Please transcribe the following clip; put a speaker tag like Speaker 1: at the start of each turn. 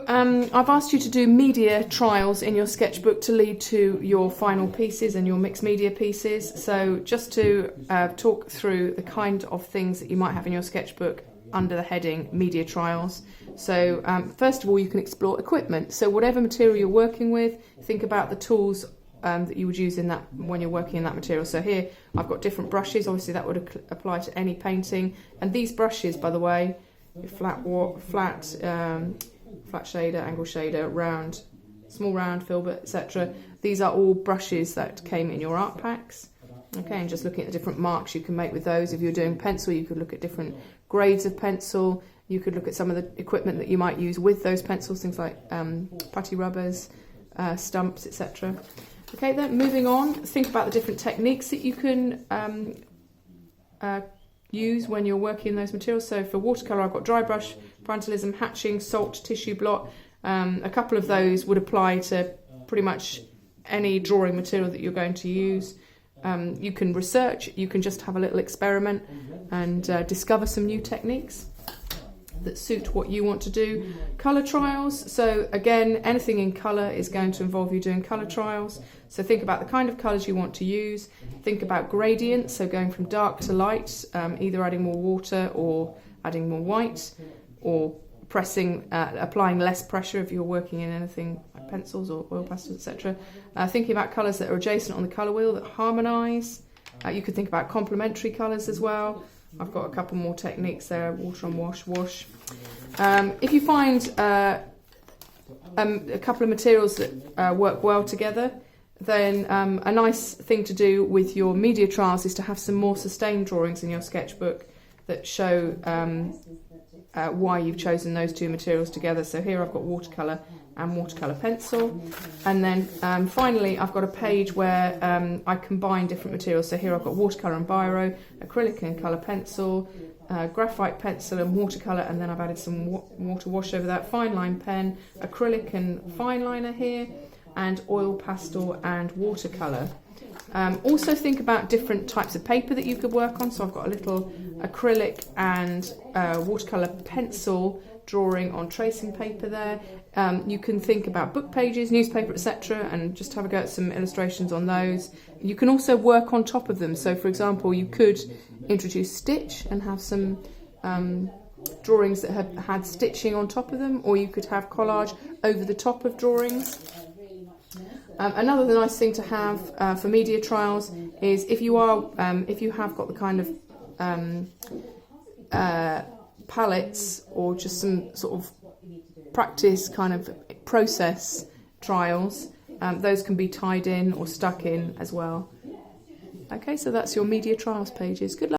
Speaker 1: I've asked you to do media trials in your sketchbook to lead to your final pieces and your mixed media pieces. So just to talk through the kind of things that you might have in your sketchbook under the heading media trials. So first of all, you can explore equipment. So whatever material you're working with, think about the tools that you would use in that when you're working in that material. So here I've got different brushes. Obviously that would apply to any painting. And these brushes, by the way, flat shader, angle shader, round, small round, filbert, etc. These are all brushes that came in your art packs. Okay, and just looking at the different marks you can make with those. If you're doing pencil, you could look at different grades of pencil. You could look at some of the equipment that you might use with those pencils, things like putty rubbers, stumps, etc. Okay, then moving on, think about the different techniques that you can use when you're working in those materials. So for watercolour, I've got dry brush, pointillism, hatching, salt, tissue blot. A couple of those would apply to pretty much any drawing material that you're going to use. You can research, you can just have a little experiment and discover some new techniques that suit what you want to do. Colour trials, so again, anything in colour is going to involve you doing colour trials. So think about the kind of colours you want to use. Think about gradients, so going from dark to light, either adding more water or adding more white, or applying less pressure if you're working in anything like pencils or oil pastels, etc. Thinking about colours that are adjacent on the colour wheel that harmonise. You could think about complementary colours as well. I've got a couple more techniques there, water on wash, wash. If you find a couple of materials that work well together, then a nice thing to do with your media trials is to have some more sustained drawings in your sketchbook that show why you've chosen those two materials together. So here I've got watercolour and watercolour pencil, and then finally I've got a page where I combine different materials. So here I've got watercolour and biro, acrylic and colour pencil, graphite pencil and watercolour, and then I've added some water wash over that, fine line pen, acrylic and fine liner here, and oil pastel and watercolour. Also think about different types of paper that you could work on. So I've got a little acrylic and watercolour pencil drawing on tracing paper there. You can think about book pages, newspaper, etc., and just have a go at some illustrations on those. You can also work on top of them. So for example, you could introduce stitch and have some drawings that have had stitching on top of them, or you could have collage over the top of drawings. Another nice thing to have for media trials is if you have got the kind of palettes or just some sort of practice kind of process trials, those can be tied in or stuck in as well. Okay, so that's your media trials pages. Good luck.